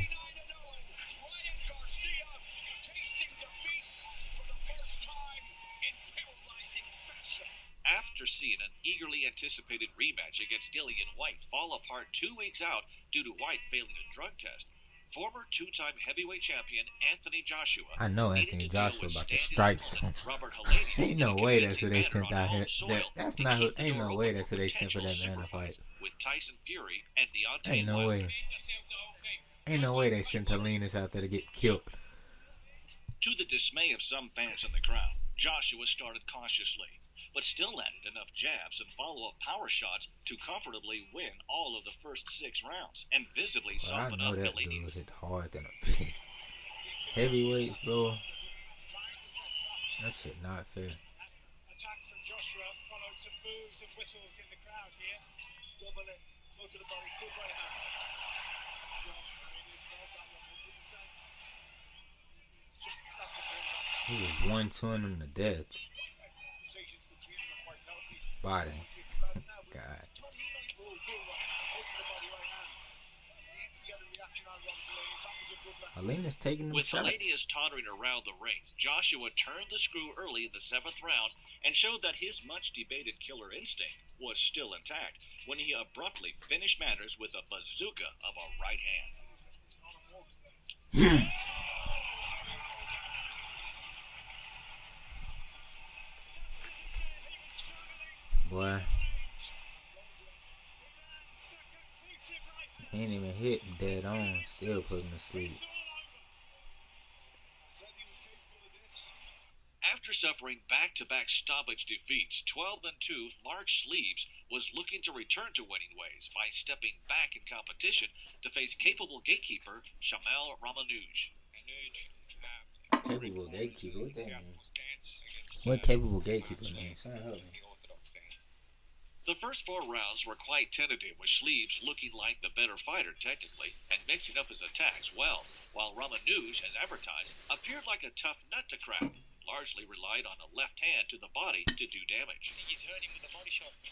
Speaker 2: After seeing an eagerly anticipated rematch against Dillian White fall apart 2 weeks out due to White failing a drug test, former 2-time heavyweight champion Anthony Joshua
Speaker 1: I know
Speaker 2: needed
Speaker 1: Anthony
Speaker 2: to deal
Speaker 1: Joshua
Speaker 2: with
Speaker 1: about to
Speaker 2: standing
Speaker 1: strike
Speaker 2: opponent
Speaker 1: some.
Speaker 2: Robert Helenius
Speaker 1: Ain't no
Speaker 2: in a
Speaker 1: way that's who they
Speaker 2: convincing
Speaker 1: sent
Speaker 2: manner
Speaker 1: out
Speaker 2: on
Speaker 1: here.
Speaker 2: home soil
Speaker 1: That's
Speaker 2: to
Speaker 1: not who.
Speaker 2: keep the
Speaker 1: Ain't
Speaker 2: door
Speaker 1: no
Speaker 2: open
Speaker 1: way
Speaker 2: for
Speaker 1: that's who they sent for
Speaker 2: potential
Speaker 1: that banner
Speaker 2: super
Speaker 1: fight.
Speaker 2: fights with Tyson Fury and Deontay
Speaker 1: Ain't no
Speaker 2: Wilder.
Speaker 1: way. Ain't no way they sent Helenas out there to get killed.
Speaker 2: To the dismay of some fans in the crowd, Joshua started cautiously, but still landed enough jabs and follow-up power shots to comfortably win all of the first 6 rounds and visibly
Speaker 1: But I
Speaker 2: soften
Speaker 1: know
Speaker 2: up
Speaker 1: that dude
Speaker 2: Helenius.
Speaker 1: hit hard than a pig. Heavyweights, bro. That shit not fair.
Speaker 4: Attack from Joshua, followed some boos and whistles in the crowd here. Double it, go to the body, good right hand. Shot, Helenius nailed that one 100%. That's a good
Speaker 1: He was 1-2 him to death.
Speaker 4: conversations between them are quite healthy.
Speaker 1: Body. God.
Speaker 4: Oh, good right hand, go to the body right hand. Needs to get a reaction on Robert Helenius. That was a good left.
Speaker 1: Helena's taking them
Speaker 2: With
Speaker 1: shots.
Speaker 2: Helenius tottering around the ring, Joshua turned the screw early in the 7th round and showed that his much-debated killer instinct was still intact when he abruptly finished matters with a bazooka of a right hand.
Speaker 1: Boy. He ain't even hit dead on. Still put him to sleep.
Speaker 2: After suffering back-to-back stoppage defeats, 12-2, Mark Sleeves was looking to return to winning ways by stepping back in competition to face capable gatekeeper Shamel Ramanouj.
Speaker 1: Capable gatekeeper? What that mean? What capable gatekeeper mean? Son, help me.
Speaker 2: The first 4 rounds were quite tentative, with Sleeves looking like the better fighter technically and mixing up his attacks well, while Ramanoush, as advertised, appeared like a tough nut to crack, largely relied on a left hand to the body to do damage.
Speaker 3: He's hurt him with a body shot.
Speaker 5: I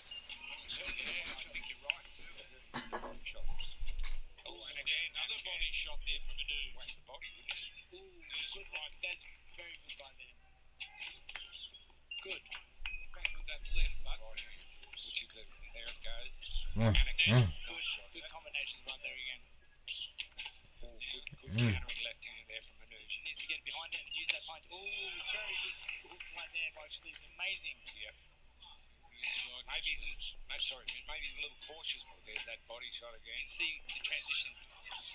Speaker 5: think you're right. Shot.
Speaker 3: Oh, and again, another body shot there from Manoush.
Speaker 5: Whack the body, didn't he?
Speaker 3: Ooh, good right. That's very good right there. Good.
Speaker 5: Back with that left, but which is there it goes.
Speaker 3: And again, good combinations right there again.
Speaker 5: Oh, good countering left hand there from Manoush.
Speaker 3: Needs to get behind it and use that punch. Oh, very good hook right there by Sleeves. Amazing.
Speaker 5: Yep. Maybe he's a little cautious, but there's that body shot again.
Speaker 3: You see the transition.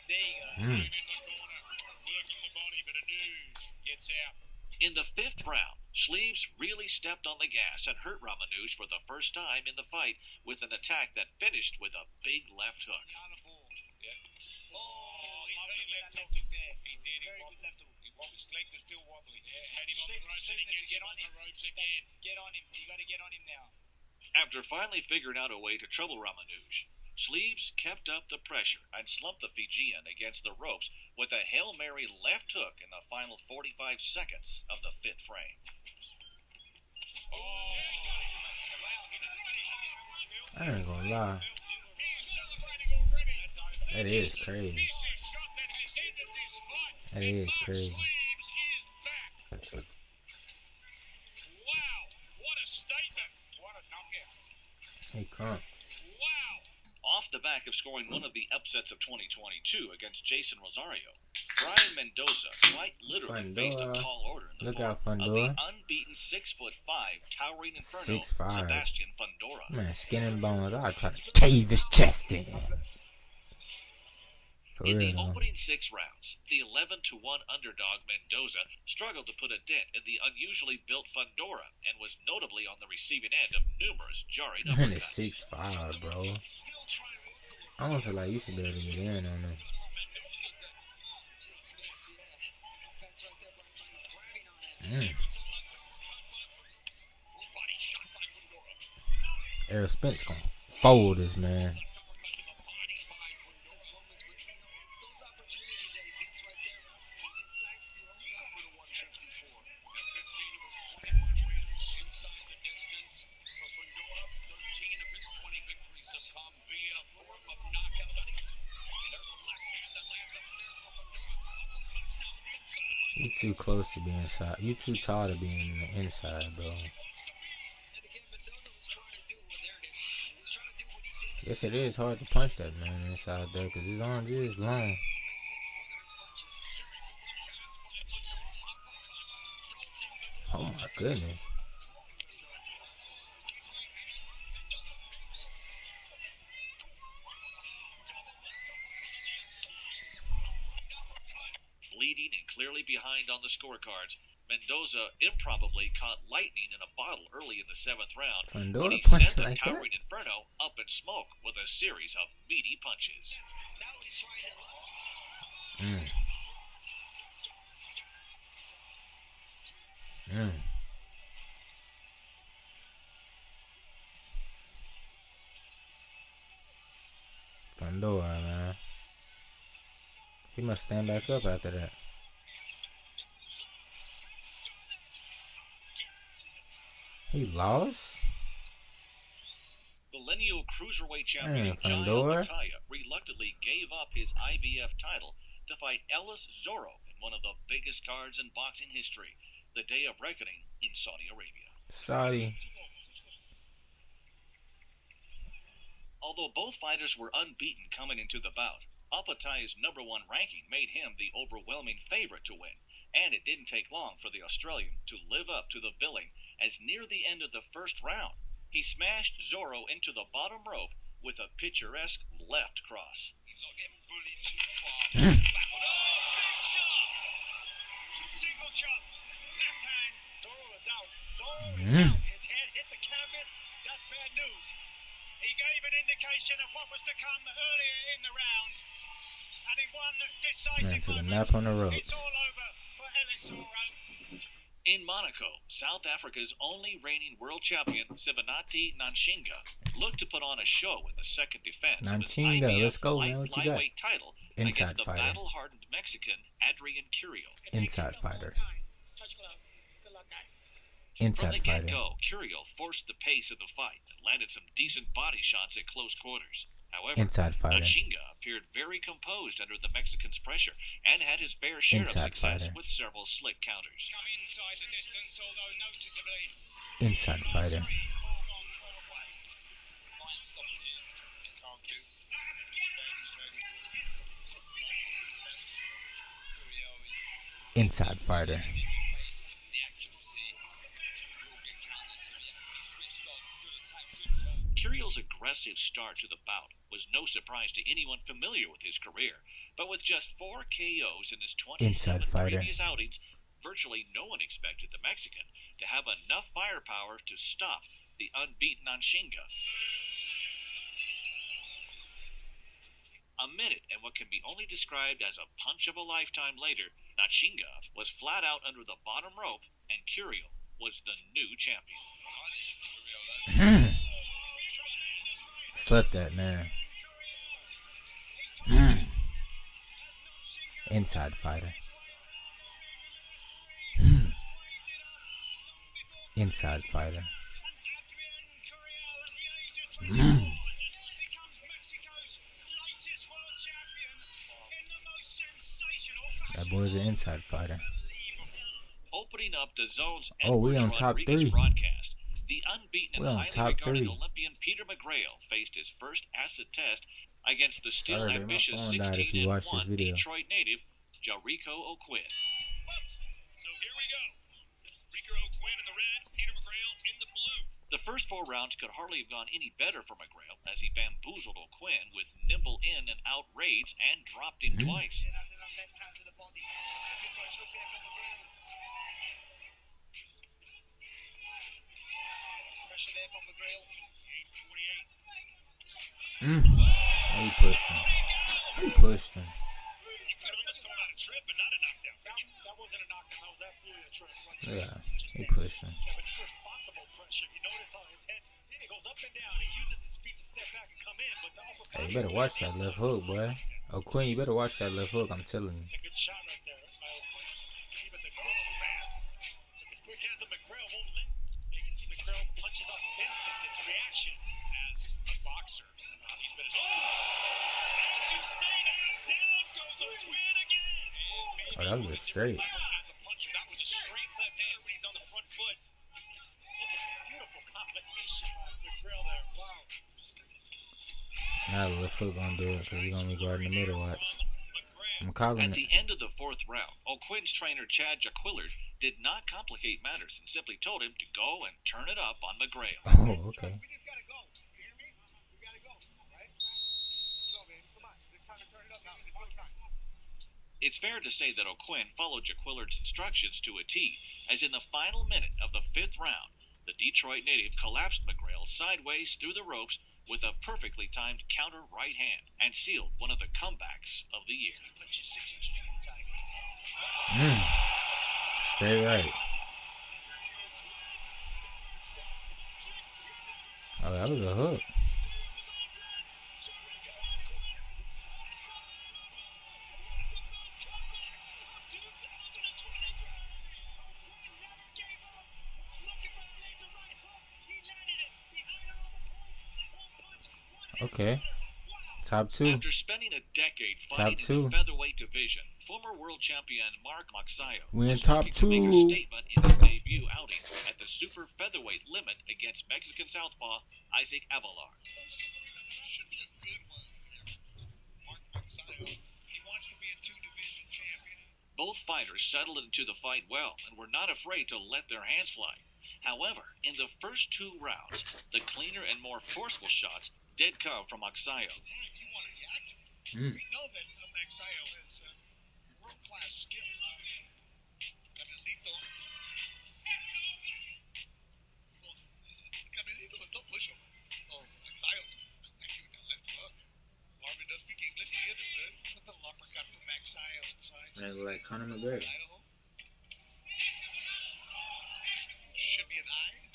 Speaker 3: There you go.
Speaker 5: In the corner, working the body, but Manoush gets out.
Speaker 2: In the 5th round, Sleeves really stepped on the gas and hurt Ramanoush for the first time in the fight with an attack that finished with a big left hook.
Speaker 5: Yeah.
Speaker 3: Oh, he's
Speaker 5: Lovely
Speaker 3: very
Speaker 5: left
Speaker 3: good
Speaker 5: hook.
Speaker 3: left hook there.
Speaker 5: He did.
Speaker 3: Very good left hook.
Speaker 5: His legs are still wobbly. Yeah, had him on the
Speaker 3: Sleeves
Speaker 5: ropes and he
Speaker 3: has to
Speaker 5: gets
Speaker 3: get
Speaker 5: him
Speaker 3: on
Speaker 5: on the
Speaker 3: him.
Speaker 5: ropes again.
Speaker 3: Get on him. You got to get on him now.
Speaker 2: After finally figuring out a way to trouble Ramanoush, Sleeves kept up the pressure and slumped the Fijian against the ropes with a Hail Mary left hook in the final 45 seconds of the 5th frame.
Speaker 5: Oh,
Speaker 1: I ain't gonna lie.
Speaker 5: he's celebrating already.
Speaker 1: That is crazy.
Speaker 5: This is shot that has ended this fight.
Speaker 1: That is crazy.
Speaker 5: Sleeves is back. Wow, what a statement. What a knockout.
Speaker 1: He crunk.
Speaker 5: Wow.
Speaker 2: Off the back of scoring one of the upsets of 2022 against Jason Rosario, Brian Mendoza quite literally faced a
Speaker 1: Fundora.
Speaker 2: tall order in the
Speaker 1: Look
Speaker 2: form
Speaker 1: out,
Speaker 2: of the
Speaker 1: Fundora.
Speaker 2: unbeaten 6'5" towering inferno
Speaker 1: 6'5".
Speaker 2: Sebastian Fundora.
Speaker 1: Man, skin and bones. I try to cave his chest in. For
Speaker 2: In the
Speaker 1: real, though.
Speaker 2: opening 6 rounds, the 11-1 underdog Mendoza struggled to put a dent in the unusually built Fundora and was notably on the receiving end of numerous jarring
Speaker 1: Man, it's
Speaker 2: uppercuts.
Speaker 1: 6'5", bro. I don't feel like you should be able to get in on this. Errol Spence gonna fold this man. You too close to be inside. You too tall to be in the inside, bro. Yes, it is hard to punch that man inside there because his arms is long. Oh my goodness.
Speaker 2: Bleeding and clearly behind on the scorecards, Mendoza improbably caught lightning in a bottle early in the 7th round
Speaker 1: Fundora
Speaker 2: when he
Speaker 1: punched
Speaker 2: sent the
Speaker 1: like that?
Speaker 2: towering inferno up in smoke with a series of meaty punches.
Speaker 1: Fundora, man. He must stand back up after that. He lost?
Speaker 2: The lineal cruiserweight champion Jai
Speaker 1: Fundora.
Speaker 2: Opetaia reluctantly gave up his IBF title to fight Ellis Zorro in one of the biggest cards in boxing history, the Day of Reckoning in Saudi Arabia.
Speaker 1: Saudi.
Speaker 2: Although both fighters were unbeaten coming into the bout, Opetaia's #1 ranking made him the overwhelming favorite to win, and it didn't take long for the Australian to live up to the billing as near the end of the first round, he smashed Zorro into the bottom rope with a picturesque left cross.
Speaker 5: He's not getting bullied too far. Big shot. Single shot. Left hand.
Speaker 4: Zorro is out. Zorro is out. His head hit the canvas. That's bad news. He gave an indication of what was to come earlier in the round. And in one decisive
Speaker 1: Man, to the
Speaker 4: moment,
Speaker 1: nap on the ropes.
Speaker 4: it's all over for Ellis Zorro.
Speaker 2: In Monaco, South Africa's only reigning world champion, Sivanati Nanshinga, looked to put on a show in the second defense of his
Speaker 1: Nanchinga,
Speaker 2: IBF
Speaker 1: let's go, man.
Speaker 2: light
Speaker 1: What you got?
Speaker 2: flyweight title
Speaker 1: Inside
Speaker 2: against the
Speaker 1: fighter.
Speaker 2: battle-hardened Mexican Adrian Curiel.
Speaker 1: Inside fighter.
Speaker 3: Touch gloves. Good luck, guys.
Speaker 2: From
Speaker 1: Inside
Speaker 2: the
Speaker 1: fighter.
Speaker 2: get-go, Curiel forced the pace of the fight and landed some decent body shots at close quarters. However,
Speaker 1: Inside fighter.
Speaker 2: Nanchinga appeared very composed under the Mexican's pressure and had his fair share
Speaker 1: Inside
Speaker 2: of success
Speaker 1: fighter.
Speaker 2: with several slick counters.
Speaker 3: Come inside the distance, although noticeably.
Speaker 1: Inside fighter.
Speaker 3: Flying stoppages.
Speaker 5: Can't do.
Speaker 1: Inside fighter.
Speaker 3: The accuracy. Will be counted, so he has to be switched on. Good attack, good turn.
Speaker 2: Curiel's aggressive start to the bout was no surprise to anyone familiar with his career, but with just 4 KOs in his 27
Speaker 1: Inside fighter.
Speaker 2: previous outings, virtually no one expected the Mexican to have enough firepower to stop the unbeaten Nanchinga. A minute and what can be only described as a punch of a lifetime later, Nanchinga was flat out under the bottom rope and Curiel was the new champion.
Speaker 1: Slept that, man. Inside fighter. Inside fighter. That boy's an inside fighter.
Speaker 2: Opening up the zone's
Speaker 1: Oh, we
Speaker 2: Edwards
Speaker 1: on top
Speaker 2: Rodriguez
Speaker 1: 3.
Speaker 2: broadcast, the unbeaten
Speaker 1: We
Speaker 2: and
Speaker 1: on
Speaker 2: highly
Speaker 1: top
Speaker 2: regarded
Speaker 1: 3.
Speaker 2: Olympian Peter McGrail faced his first acid test against the still
Speaker 1: Saturday, my
Speaker 2: ambitious
Speaker 1: phone died if you watched this
Speaker 2: 16-1
Speaker 1: video.
Speaker 2: Detroit native Jericho O'Quinn.
Speaker 3: So here we go. Rico O'Quinn in the red, Peter McGrail in the blue.
Speaker 2: The first 4 rounds could hardly have gone any better for McGrail as he bamboozled O'Quinn with nimble in and out raids and dropped him twice.
Speaker 5: Left hand to the body. Good punch hook there from McGrail. Pressure there from McGrail.
Speaker 3: 8:28.
Speaker 1: Oh, he pushed him. He pushed him.
Speaker 3: You could almost call that a trip, but not a knockdown.
Speaker 4: That wasn't a knockdown. That was absolutely a trip.
Speaker 1: Yeah, he pushed him.
Speaker 4: Yeah, but it's responsible pressure. You notice how his head it goes up and down. He uses his feet to step back and come in, but the uppercut.
Speaker 1: Hey, you better watch that left hook, boy. Oh, Quinn, you better watch that left hook. I'm telling you.
Speaker 4: A good shot right there by O'Quinn. Even the quick but the quick hands of McGrail won't let. You can see McGrail punches off instant. It's reaction.
Speaker 3: As a boxer, he's been a... As you say that, down goes O'Quinn again.
Speaker 1: Oh, that was a straight.
Speaker 3: As a puncher, that was a straight left hand when he's on the front foot.
Speaker 4: Look at the beautiful combination by McGrail there. Wow.
Speaker 1: Now the left foot gonna do it because he's gonna be guarding the middle. Watch. I'm calling
Speaker 2: At
Speaker 1: it.
Speaker 2: the end of the 4th round, O'Quinn's trainer Chad Jaquillard did not complicate matters and simply told him to go and turn it up on McGrail.
Speaker 1: Oh, okay.
Speaker 5: We just gotta go. You hear me? We gotta go. Right? Let's go, baby. Come on. It's time to turn it up now. It's go time.
Speaker 2: It's fair to say that O'Quinn followed Jaquillard's instructions to a T, as in the final minute of the 5th round, the Detroit native collapsed McGrail sideways through the ropes with a perfectly timed counter right hand and sealed one of the comebacks of the year.
Speaker 4: Punches 6 inches from the Tiger.
Speaker 1: Straight right. Oh, that was a hook. Okay. Top 2.
Speaker 2: After spending a decade
Speaker 1: Top
Speaker 2: fighting in
Speaker 1: 2.
Speaker 2: the featherweight division, former world champion Mark Magsayo
Speaker 1: We in
Speaker 2: was
Speaker 1: top
Speaker 2: looking to make a
Speaker 1: 2.
Speaker 2: statement in his debut outing at the super featherweight limit against Mexican southpaw Isaac Avalar.
Speaker 5: Should be a good one here. Mark Magsayo. He wants to be a 2-division champion.
Speaker 2: Both fighters settled into the fight well and were not afraid to let their hands fly. However, in the first 2 rounds, the cleaner and more forceful shots did come from Magsayo.
Speaker 5: You want to react? We know that Magsayo has world-class skill. Canelito. Canelito is no pushover. So Magsayo connecting with that left hook. Marvin does speak English. He understood. Put the uppercut from Magsayo inside.
Speaker 1: Man, like Conor McGregor.
Speaker 5: Idaho. Should be an eye.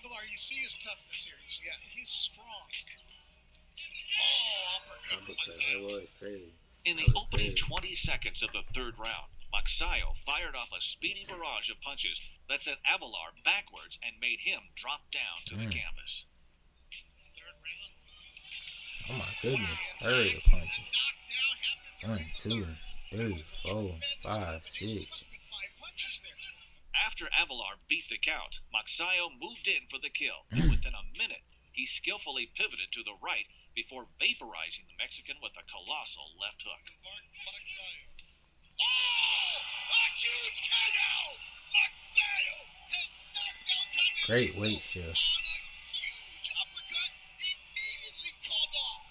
Speaker 5: Although you see his toughness here. Yeah, he's strong.
Speaker 1: uppercut. That was crazy.
Speaker 2: In the opening 20 seconds of the third round, Magsayo fired off a speedy barrage of punches that sent Avelar backwards and made him drop down to the canvas.
Speaker 1: Oh my goodness. 30 punches. 1, 2, 3, 4, 5, 6.
Speaker 2: After Avelar beat the count, Magsayo moved in for the kill, and within a minute, he skillfully pivoted to the right before vaporizing the Mexican with a colossal left hook.
Speaker 5: Oh! A huge KO! Magsayo has knocked down Conor
Speaker 1: Great weight shift.
Speaker 5: on a huge uppercut immediately called off.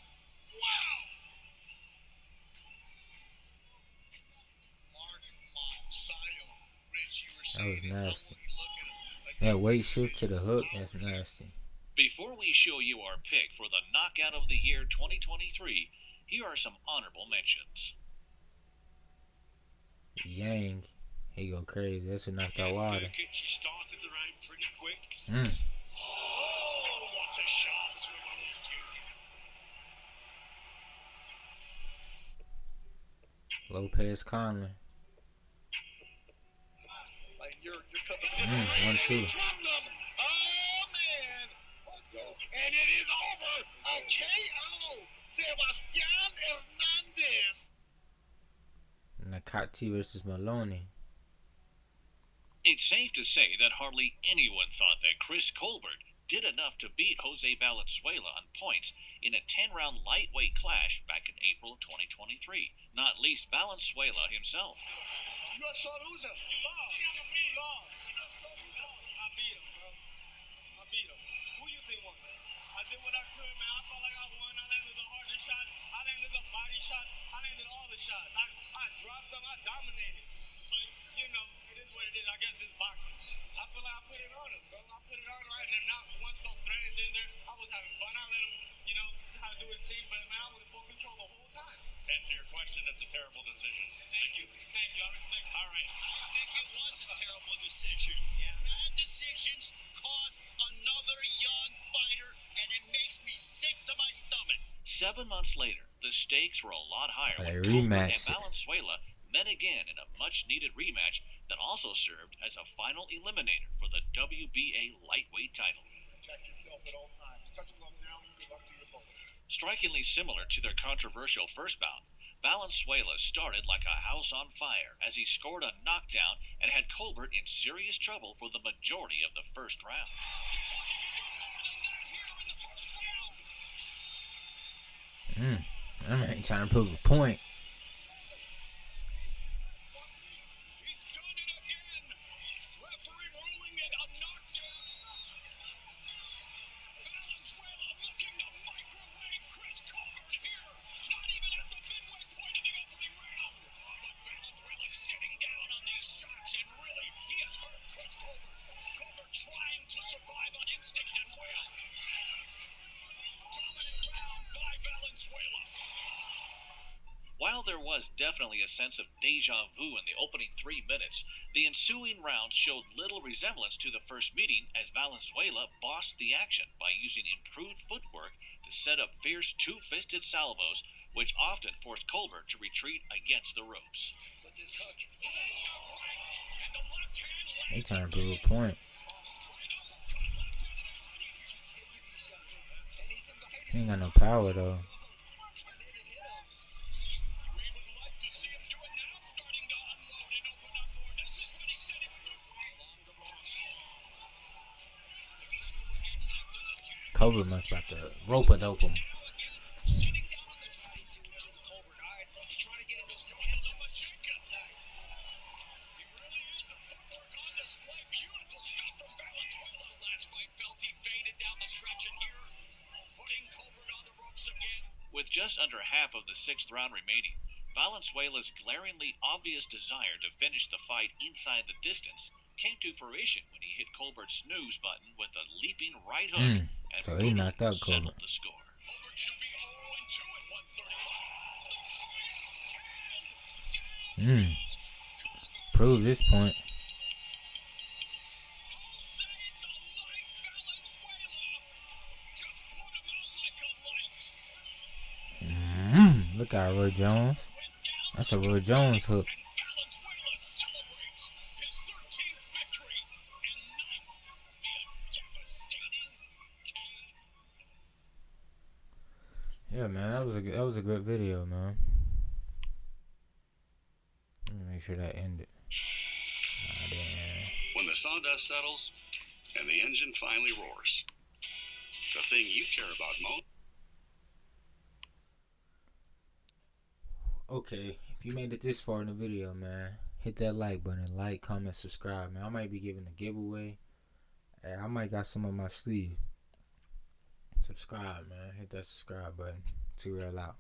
Speaker 5: Wow! Mark Magsayo. Rich, you were
Speaker 1: That
Speaker 5: saying
Speaker 1: was
Speaker 5: it,
Speaker 1: nasty.
Speaker 5: when you look at him,
Speaker 1: That weight shift to the hook, that's nasty.
Speaker 2: Before we show you our pick for the Knockout of the Year 2023, here are some honorable mentions.
Speaker 1: Yang, he go crazy. That's who knocked out Wilder.
Speaker 4: She started the round pretty quick.
Speaker 1: Mm.
Speaker 4: Oh, what a shot from Owens Jr.
Speaker 1: Lopez Conlon.
Speaker 5: like you're coming in.
Speaker 1: 1, 2.
Speaker 5: Dropped him. Oh, man. And it is over. A KO. Sebastian Hernandez.
Speaker 1: Nakati versus Maloney.
Speaker 2: It's safe to say that hardly anyone thought that Chris Colbert did enough to beat Jose Valenzuela on points in a 10-round lightweight clash back in April 2023, not least Valenzuela himself.
Speaker 5: You a sore loser.
Speaker 4: You lost. You lost. I beat him, bro. I beat him. Who you think won? I did what I could, man. I felt like I won. I landed the hardest shots. I landed the body shots. I landed all the shots. I dropped them. I dominated. But, you know, it is what it is. I guess this boxing. I feel like I put it on him, bro. I put it on him right, and then not once felt threatened in there. I was having fun. I let him, you know, how to do his thing, but, man, I was in full control the whole time.
Speaker 3: Answer your question, that's a terrible decision.
Speaker 4: Thank you. Thank you. I respect you.
Speaker 3: All right.
Speaker 5: I think it was a terrible decision. Bad decisions cost another young fighter, and it makes me sick to my stomach.
Speaker 2: 7 months later, the stakes were a lot higher
Speaker 1: They
Speaker 2: when Colbert and
Speaker 1: rematched it.
Speaker 2: Valenzuela met again in a much-needed rematch that also served as a final eliminator for the WBA lightweight title.
Speaker 5: Protect yourself at all times. Touch gloves now. Good luck to your opponent.
Speaker 2: Strikingly similar to their controversial first bout, Valenzuela started like a house on fire as he scored a knockdown and had Colbert in serious trouble for the majority of the first round.
Speaker 1: I ain't trying to prove a point.
Speaker 4: He's done it again. Referee ruling it a knockdown. Valenzuela looking to microwave Chris Colbert here. Not even at the midway point of the opening round. But Valenzuela sitting down on these shots, and really, he has hurt Chris Colbert. Colbert trying to survive on instinct and will. Dominant round by Valenzuela.
Speaker 2: While there was definitely a sense of deja vu in the opening 3 minutes, the ensuing rounds showed little resemblance to the first meeting as Valenzuela bossed the action by using improved footwork to set up fierce two-fisted salvos, which often forced Colbert to retreat against the ropes.
Speaker 4: But this hook. And the left hand
Speaker 1: They trying to prove a point. He ain't got no power though. Colbert must about to rope-a-dope him.
Speaker 2: With just under half of the 6th round remaining, Valenzuela's glaringly obvious desire to finish the fight inside the distance came to fruition when he hit Colbert's snooze button with a leaping right hook and
Speaker 1: So he knocked out
Speaker 2: settled
Speaker 1: Colbert.
Speaker 2: the score.
Speaker 4: Colbert should be 0-2 at 135.
Speaker 1: Prove this point.
Speaker 4: Jose the light Valenzuela. Just put him out like a light.
Speaker 1: got Roy Jones. That's a Roy Jones hook.
Speaker 4: Valenzuela celebrates his 13th victory and 9th via devastating KO.
Speaker 1: Yeah, man, that was a good video, man. Let me make sure that ended.
Speaker 7: When the sawdust settles and the engine finally roars, the thing you care about most.
Speaker 1: Okay, if you made it this far in the video, man, hit that like button. Like, comment, subscribe, man. I might be giving a giveaway. I might got some on my sleeve. Subscribe, man. Hit that subscribe button. T-Rail out.